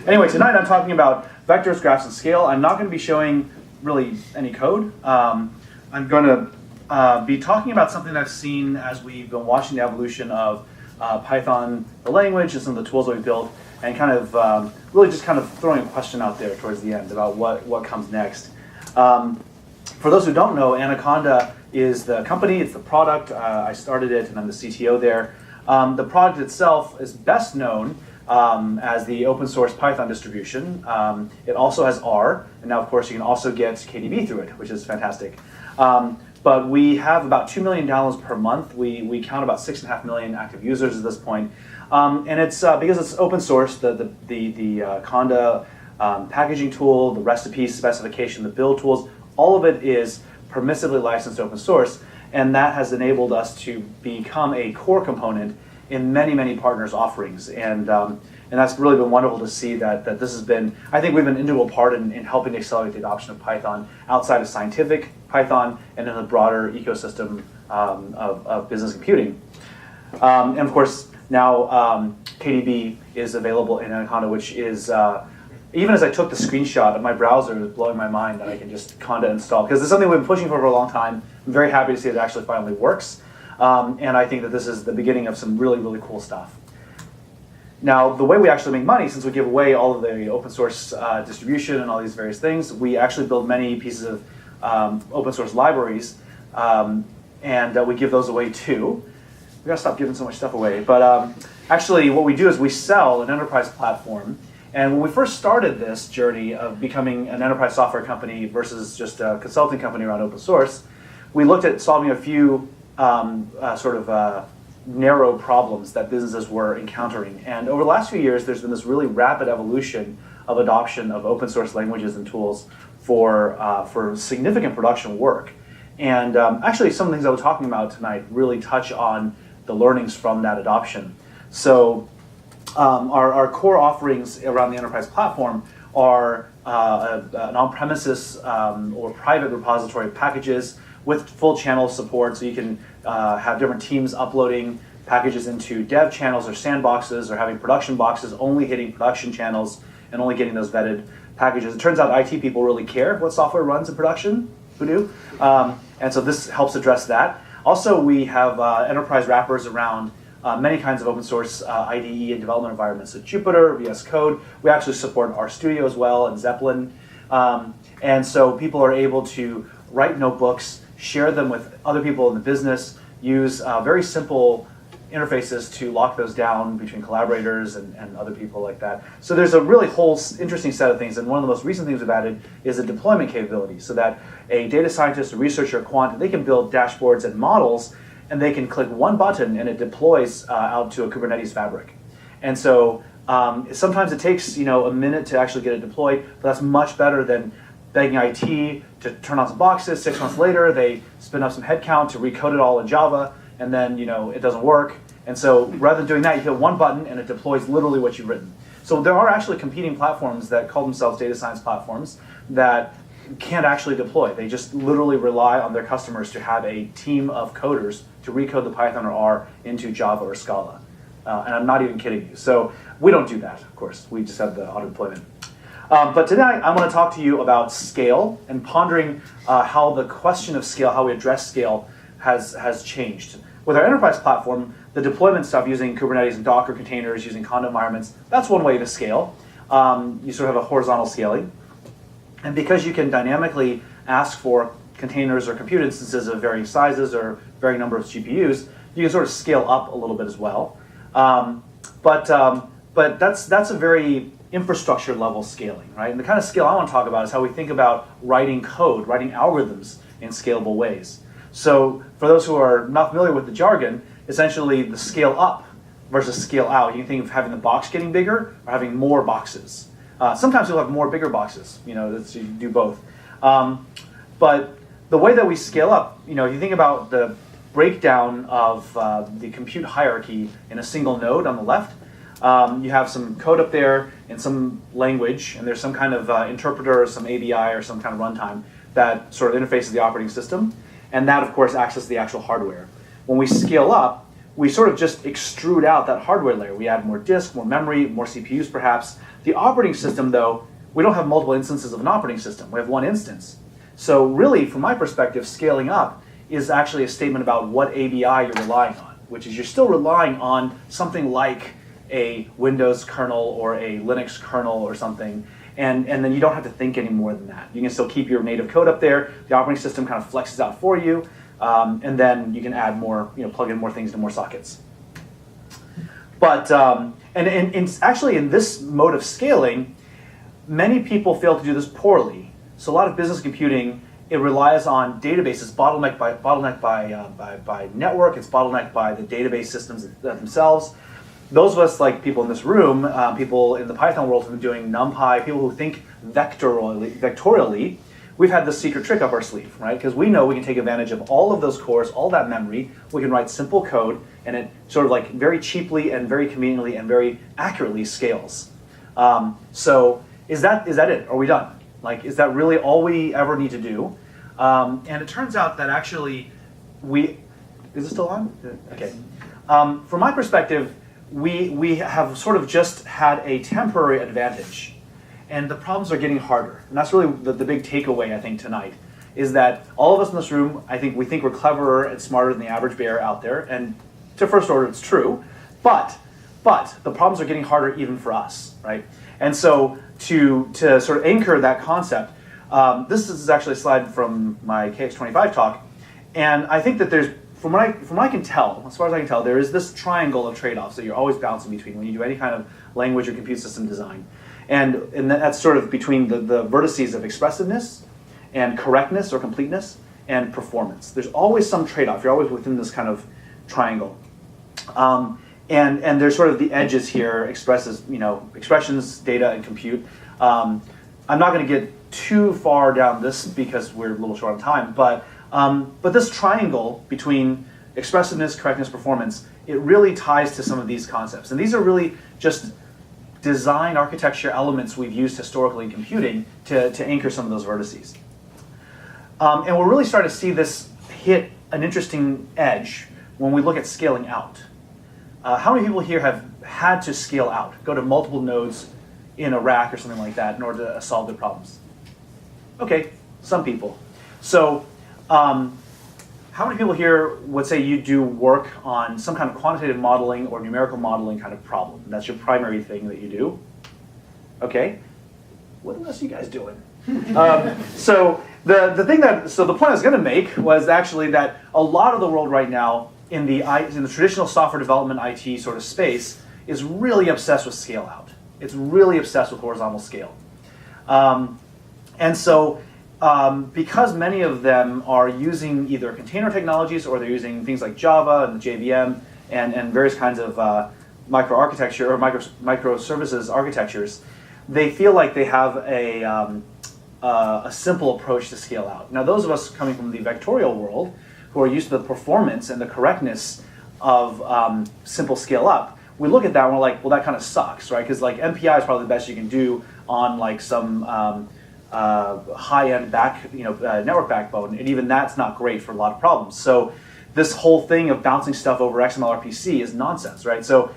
Anyway, tonight I'm talking about vectors, graphs, and scale. I'm not going to be showing really any code. I'm going to be talking about something I've seen as we've been watching the evolution of Python, the language, and some of the tools that we've built, and kind of really just kind of throwing a question out there towards the end about what comes next. For those who don't know, Anaconda is the company, it's the product. I started it and I'm the CTO there. The product itself is best known as the open source Python distribution. It also has R, and now of course you can also get KDB through it, which is fantastic. But we have about $2 million per month. We count about 6.5 million active users at this point. And it's because it's open source, the Conda packaging tool, the recipe specification, the build tools, all of it is permissively licensed open source, and that has enabled us to become a core component in many, many partners' offerings. And that's really been wonderful to see that this has been, I think we've been an integral part in helping to accelerate the adoption of Python outside of scientific Python and in the broader ecosystem of business computing. And of course, now KDB is available in Anaconda, which is, even as I took the screenshot of my browser, it was blowing my mind that I can just Conda install, because it's something we've been pushing for a long time. I'm very happy to see it actually finally works. And I think that this is the beginning of some really, really cool stuff. Now, the way we actually make money, since we give away all of the open source distribution and all these various things, we actually build many pieces of open source libraries, and we give those away too. We gotta stop giving so much stuff away. But actually, what we do is we sell an enterprise platform. And when we first started this journey of becoming an enterprise software company versus just a consulting company around open source, we looked at solving a few narrow problems that businesses were encountering. And over the last few years, there's been this really rapid evolution of adoption of open source languages and tools for significant production work. And actually, some of the things I was talking about tonight really touch on the learnings from that adoption. So our core offerings around the enterprise platform are an on-premises or private repository of packages with full channel support, so you can have different teams uploading packages into dev channels or sandboxes, or having production boxes only hitting production channels and only getting those vetted packages. It turns out IT people really care what software runs in production. Who knew? And so this helps address that. Also, we have enterprise wrappers around many kinds of open source IDE and development environments. So Jupyter, VS Code. We actually support RStudio as well, and Zeppelin. And so people are able to write notebooks, share them with other people in the business, use very simple interfaces to lock those down between collaborators and other people like that. So there's a really whole interesting set of things, and one of the most recent things we've added is a deployment capability, so that a data scientist, a researcher, a quant, they can build dashboards and models, and they can click one button and it deploys out to a Kubernetes fabric. And so sometimes it takes a minute to actually get it deployed, but that's much better than begging IT to turn on some boxes. 6 months later, they spin up some headcount to recode it all in Java, and then it doesn't work. And so rather than doing that, you hit one button and it deploys literally what you've written. So there are actually competing platforms that call themselves data science platforms that can't actually deploy. They just literally rely on their customers to have a team of coders to recode the Python or R into Java or Scala. And I'm not even kidding you. So we don't do that, of course. We just have the auto deployment. But tonight, I'm going to talk to you about scale and pondering how the question of scale, how we address scale, has changed. With our enterprise platform, the deployment stuff using Kubernetes and Docker containers, using Conda environments, that's one way to scale. You sort of have a horizontal scaling. And because you can dynamically ask for containers or compute instances of varying sizes or varying number of GPUs, you can sort of scale up a little bit as well. But that's a very infrastructure level scaling, right? And the kind of scale I want to talk about is how we think about writing code, writing algorithms in scalable ways. So for those who are not familiar with the jargon, essentially the scale up versus scale out. You can think of having the box getting bigger or having more boxes. Sometimes you'll have more bigger boxes, you do both. But the way that we scale up, if you think about the breakdown of the compute hierarchy in a single node on the left, you have some code up there in some language, and there's some kind of interpreter or some ABI or some kind of runtime that sort of interfaces the operating system. And that, of course, accesses the actual hardware. When we scale up, we sort of just extrude out that hardware layer. We add more disk, more memory, more CPUs perhaps, The operating system, though, we don't have multiple instances of an operating system. We have one instance. So really, from my perspective, scaling up is actually a statement about what ABI you're relying on, which is you're still relying on something like a Windows kernel or a Linux kernel or something, and then you don't have to think any more than that. You can still keep your native code up there. The operating system kind of flexes out for you, and then you can add more, plug in more things into more sockets. But and actually, in this mode of scaling, many people fail to do this poorly. So a lot of business computing, it relies on databases, bottlenecked by network. It's bottlenecked by the database systems themselves. Those of us, like people in this room, people in the Python world who've been doing NumPy, people who think vectorially, we've had this secret trick up our sleeve, right? Because we know we can take advantage of all of those cores, all that memory. We can write simple code, and it sort of like very cheaply and very conveniently and very accurately scales. So is that it? Are we done? Like, is that really all we ever need to do? And it turns out that actually is it still on? Okay. From my perspective, we have sort of just had a temporary advantage, and the problems are getting harder. And that's really the big takeaway, I think, tonight, is that all of us in this room, I think we're cleverer and smarter than the average bear out there, and to first order, it's true, but the problems are getting harder even for us, right? And so to sort of anchor that concept, this is actually a slide from my KX25 talk, and I think that there's, from what I can tell, as far as I can tell, there is this triangle of trade-offs that you're always bouncing between when you do any kind of language or compute system design. And that's sort of between the vertices of expressiveness and correctness or completeness and performance. There's always some trade-off. You're always within this kind of triangle. And there's sort of the edges here, expressions, data, and compute. I'm not going to get too far down this because we're a little short on time, but this triangle between expressiveness, correctness, performance, it really ties to some of these concepts. And these are really just design architecture elements we've used historically in computing to anchor some of those vertices. And we're really starting to see this hit an interesting edge when we look at scaling out. How many people here have had to scale out, go to multiple nodes in a rack or something like that in order to solve their problems? Okay, some people. So how many people here would say you do work on some kind of quantitative modeling or numerical modeling kind of problem? That's your primary thing that you do? Okay. What else are you guys doing? So the point I was going to make was actually that a lot of the world right now in the traditional software development IT sort of space is really obsessed with scale out. It's really obsessed with horizontal scale. And so because many of them are using either container technologies or they're using things like Java and the JVM and various kinds of microarchitecture or microservices architectures, they feel like they have a simple approach to scale out. Now, those of us coming from the vectorial world who are used to the performance and the correctness of simple scale up, we look at that and we're like, well, that kind of sucks, right? Because like MPI is probably the best you can do on like some high-end network backbone, and even that's not great for a lot of problems. So this whole thing of bouncing stuff over XML RPC is nonsense, right? So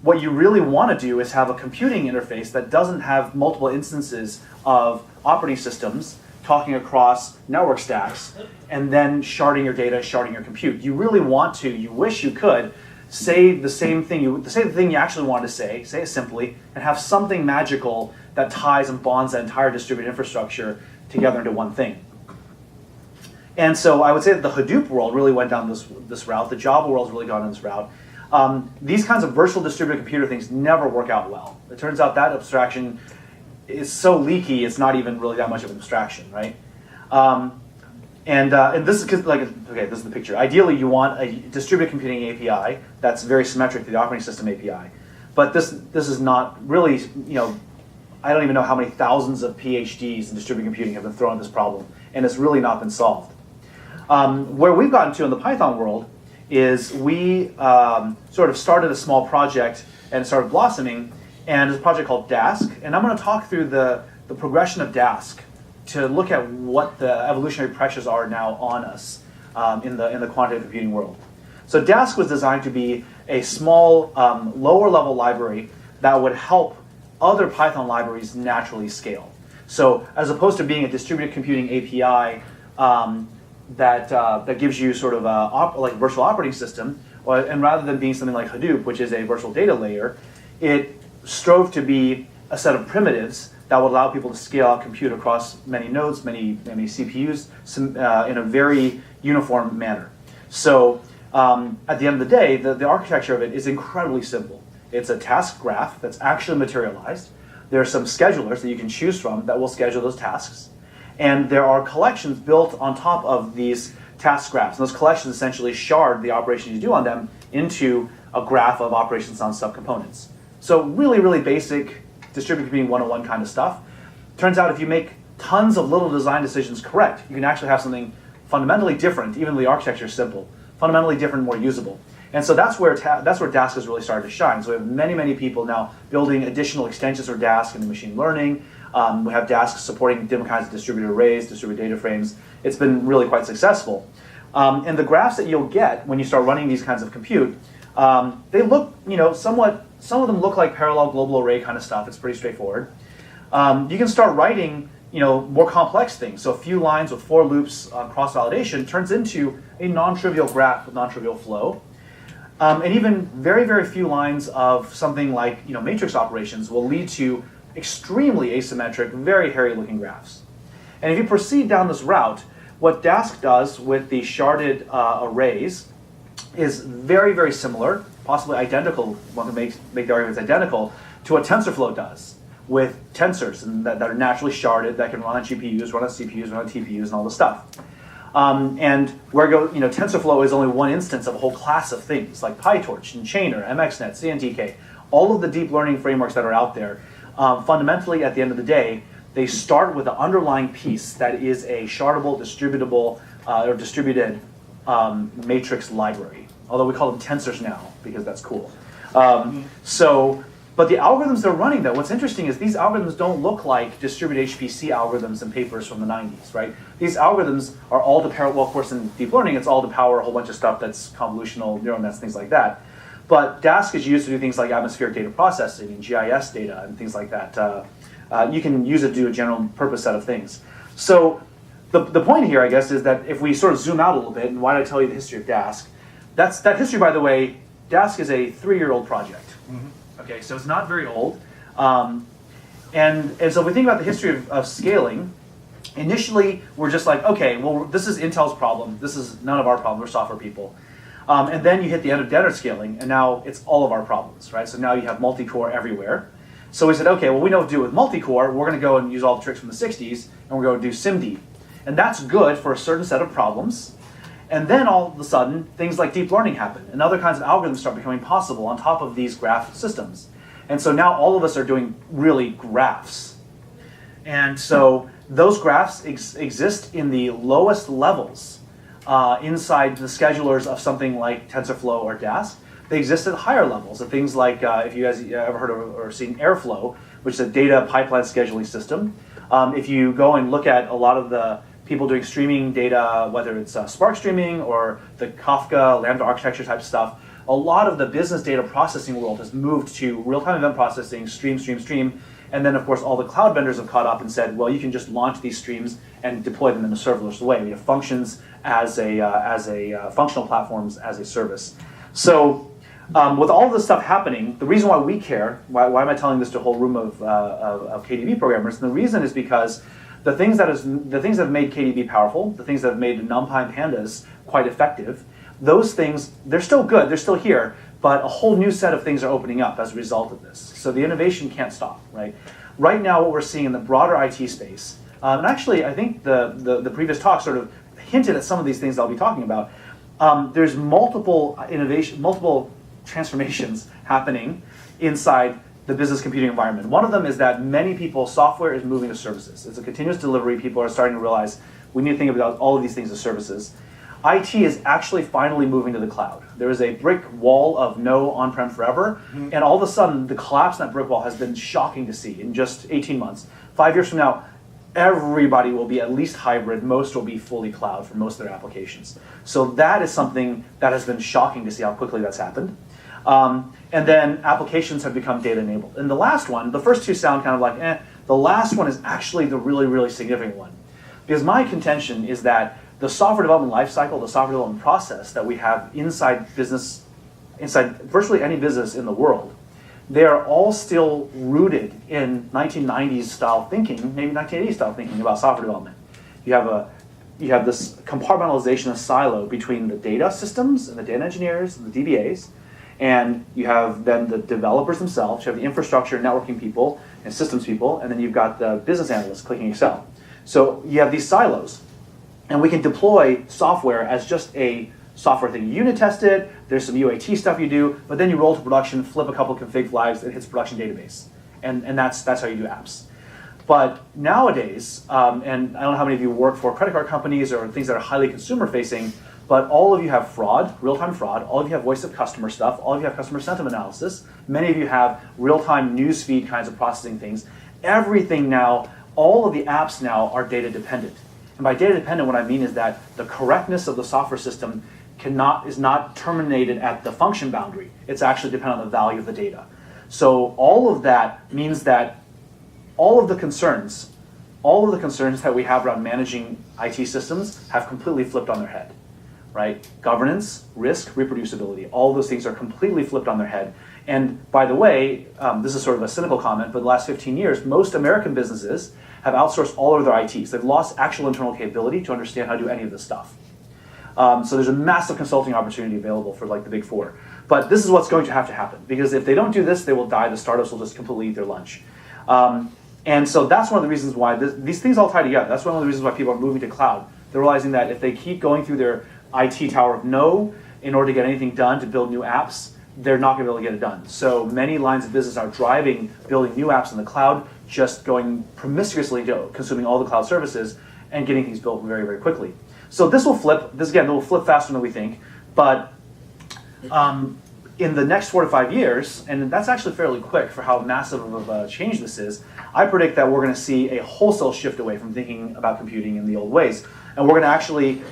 what you really want to do is have a computing interface that doesn't have multiple instances of operating systems talking across network stacks and then sharding your data, sharding your compute. You really want to, you wish you could, say the same thing, say the thing you actually want to say it simply, and have something magical that ties and bonds that entire distributed infrastructure together into one thing. And so I would say that the Hadoop world really went down this route. The Java world's really gone down this route. These kinds of virtual distributed computer things never work out well. It turns out that abstraction is so leaky, it's not even really that much of an abstraction, right? And this is this is the picture. Ideally, you want a distributed computing API that's very symmetric to the operating system API. But this is not really, I don't even know how many thousands of PhDs in distributed computing have been thrown at this problem, and it's really not been solved. Where we've gotten to in the Python world is we sort of started a small project and started blossoming, and it's a project called Dask. And I'm going to talk through the progression of Dask to look at what the evolutionary pressures are now on us in the quantitative computing world. So Dask was designed to be a small, lower level library that would help other Python libraries naturally scale. So as opposed to being a distributed computing API that gives you sort of like a virtual operating system, and rather than being something like Hadoop, which is a virtual data layer, it strove to be a set of primitives that would allow people to scale out compute across many nodes, many CPUs, in a very uniform manner. So at the end of the day, the architecture of it is incredibly simple. It's a task graph that's actually materialized. There are some schedulers that you can choose from that will schedule those tasks. And there are collections built on top of these task graphs. And those collections essentially shard the operations you do on them into a graph of operations on subcomponents. So really, really basic distributed computing 101 kind of stuff. Turns out if you make tons of little design decisions correct, you can actually have something fundamentally different, even though the architecture is simple, fundamentally different, more usable. And so that's where Dask has really started to shine. So we have many, many people now building additional extensions for Dask into machine learning. We have Dask supporting different kinds of distributed arrays, distributed data frames. It's been really quite successful. And the graphs that you'll get when you start running these kinds of compute, they look, somewhat, some of them look like parallel global array kind of stuff. It's pretty straightforward. You can start writing, more complex things. So a few lines with for loops cross-validation turns into a non-trivial graph with non-trivial flow. And even very, very few lines of something like matrix operations will lead to extremely asymmetric, very hairy-looking graphs. And if you proceed down this route, what Dask does with the sharded arrays is very, very similar, possibly identical, one can make the argument it's identical, to what Tensorflow does with tensors and that are naturally sharded, that can run on GPUs, run on CPUs, run on TPUs, and all this stuff. And where TensorFlow is only one instance of a whole class of things like PyTorch and Chainer, MXNet, CNTK, all of the deep learning frameworks that are out there. Fundamentally, at the end of the day, they start with the underlying piece that is a shardable, distributable, or distributed matrix library. Although we call them tensors now because that's cool. But the algorithms they're running, though, what's interesting is these algorithms don't look like distributed HPC algorithms and papers from the 90s, right? These algorithms are all to power, well, of course, in deep learning, it's all to power a whole bunch of stuff that's convolutional neural nets, things like that. But Dask is used to do things like atmospheric data processing and GIS data and things like that. You can use it to do a general purpose set of things. So the point here, I guess, is that if we sort of zoom out a little bit, and why did I tell you the history of Dask? That history, by the way, Dask is a 3-year-old project. Mm-hmm. Okay, so it's not very old. And so if we think about the history of scaling, initially we're just like, okay, well, this is Intel's problem. This is none of our problem. We're software people. And then you hit the end of Dennard scaling, and now it's all of our problems, right? So now you have multi-core everywhere. So we said, okay, well, we know what to do with multi-core. We're going to go and use all the tricks from the 60s, and we're going to do SIMD. And that's good for a certain set of problems. And then all of a sudden, things like deep learning happen, and other kinds of algorithms start becoming possible on top of these graph systems. And so now all of us are doing really graphs. And so those graphs exist in the lowest levels inside the schedulers of something like TensorFlow or Dask. They exist at higher levels, at things like, if you guys ever heard of or seen Airflow, which is a data pipeline scheduling system. If you go and look at a lot of the people doing streaming data, whether it's Spark streaming or the Kafka, Lambda architecture type stuff, a lot of the business data processing world has moved to real-time event processing, stream, and then of course all the cloud vendors have caught up and said, well, you can just launch these streams and deploy them in a serverless way. We have functions as a functional platforms as a service. So with all of this stuff happening, the reason why we care, why am I telling this to a whole room of KDB programmers? And the reason is because the things that have made KDB powerful, the things that have made NumPy and Pandas quite effective, those things, they're still good, they're still here, but a whole new set of things are opening up as a result of this. So the innovation can't stop, right? Right now what we're seeing in the broader IT space, and actually I think the previous talk sort of hinted at some of these things I'll be talking about, there's multiple transformations happening inside the business computing environment. One of them is that many people, software is moving to services. It's a continuous delivery. People are starting to realize we need to think about all of these things as services. IT is actually finally moving to the cloud. There is a brick wall of no on-prem forever, and all of a sudden the collapse in that brick wall has been shocking to see in just 18 months. 5 years from now, everybody will be at least hybrid. Most will be fully cloud for most of their applications. So that is something that has been shocking to see how quickly that's happened. And then applications have become data enabled. And the last one, the first two sound kind of like, eh. The last one is actually the really, really significant one. Because my contention is that the software development lifecycle, the software development process that we have inside business, inside virtually any business in the world, they are all still rooted in 1990s style thinking, maybe 1980s style thinking about software development. You have this compartmentalization of silo between the data systems and the data engineers and the DBAs, and you have then the developers themselves. You have the infrastructure, networking people, and systems people, and then you've got the business analysts clicking Excel. So you have these silos, and we can deploy software as just a software thing. You unit test it, there's some UAT stuff you do, but then you roll to production, flip a couple config flags, it hits production database. And that's how you do apps. But nowadays, and I don't know how many of you work for credit card companies or things that are highly consumer facing, but all of you have fraud, real-time fraud, all of you have voice of customer stuff, all of you have customer sentiment analysis, many of you have real-time newsfeed kinds of processing things. Everything now, all of the apps now are data dependent. And by data dependent, what I mean is that the correctness of the software system is not terminated at the function boundary. It's actually dependent on the value of the data. So all of that means that all of the concerns that we have around managing IT systems have completely flipped on their head, right? Governance, risk, reproducibility, all those things are completely flipped on their head. And by the way, this is sort of a cynical comment, but the last 15 years, most American businesses have outsourced all of their ITs. They've lost actual internal capability to understand how to do any of this stuff. So there's a massive consulting opportunity available for like the big four. But this is what's going to happen, because if they don't do this, they will die. The startups will just completely eat their lunch. And so that's one of the reasons why these things all tie together. That's one of the reasons why people are moving to cloud. They're realizing that if they keep going through their IT tower of no in order to get anything done, to build new apps, they're not going to be able to get it done. So many lines of business are driving building new apps in the cloud, just going promiscuously to consuming all the cloud services and getting things built very, very quickly. So this will flip. This again, will flip faster than we think. But in the next 4 to 5 years, and that's actually fairly quick for how massive of a change this is, I predict that we're going to see a wholesale shift away from thinking about computing in the old ways. And we're going to actually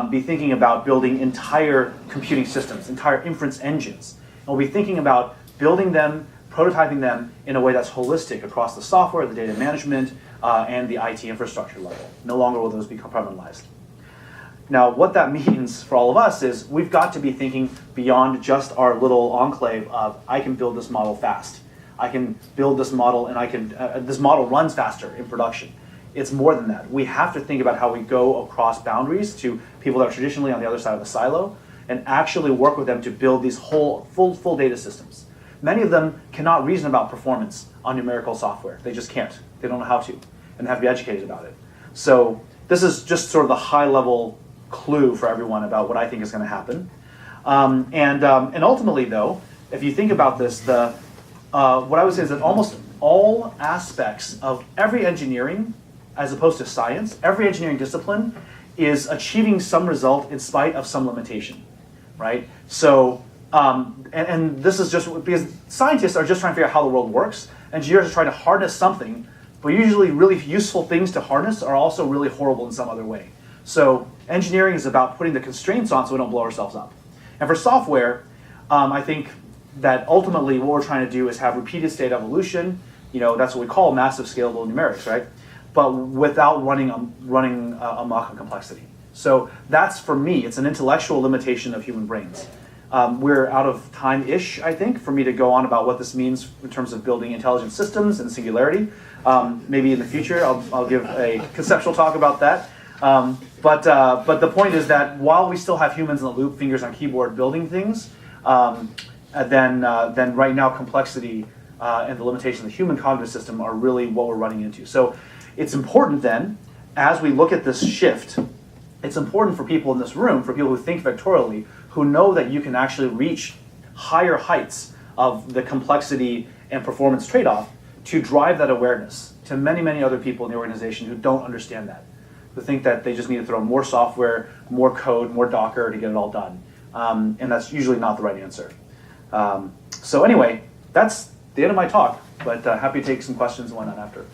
be thinking about building entire computing systems, entire inference engines. And we'll be thinking about building them, prototyping them in a way that's holistic across the software, the data management, and the IT infrastructure level. No longer will those be compartmentalized. Now, what that means for all of us is we've got to be thinking beyond just our little enclave of, I can build this model fast. I can build this model and this model runs faster in production. It's more than that. We have to think about how we go across boundaries to people that are traditionally on the other side of the silo and actually work with them to build these full data systems. Many of them cannot reason about performance on numerical software. They just can't. They don't know how to, and have to be educated about it. So this is just sort of the high level clue for everyone about what I think is going to happen. And ultimately, though, if you think about this, what I would say is that almost all aspects of every engineering, as opposed to science, every engineering discipline is achieving some result in spite of some limitation, right? So, and this is just because scientists are just trying to figure out how the world works. Engineers are trying to harness something, but usually really useful things to harness are also really horrible in some other way. So engineering is about putting the constraints on so we don't blow ourselves up. And for software, I think that ultimately what we're trying to do is have repeated state evolution. That's what we call massive scalable numerics, right? But without running amok on complexity. So that's, for me, it's an intellectual limitation of human brains. We're out of time-ish, I think, for me to go on about what this means in terms of building intelligent systems and singularity. Maybe in the future I'll give a conceptual talk about that. But the point is that while we still have humans in the loop, fingers on keyboard building things, then right now complexity and the limitations of the human cognitive system are really what we're running into. So it's important then, as we look at this shift, it's important for people in this room, for people who think vectorially, who know that you can actually reach higher heights of the complexity and performance trade-off, to drive that awareness to many, many other people in the organization who don't understand that, who think that they just need to throw more software, more code, more Docker to get it all done. And that's usually not the right answer. So anyway, that's the end of my talk, but happy to take some questions and whatnot after.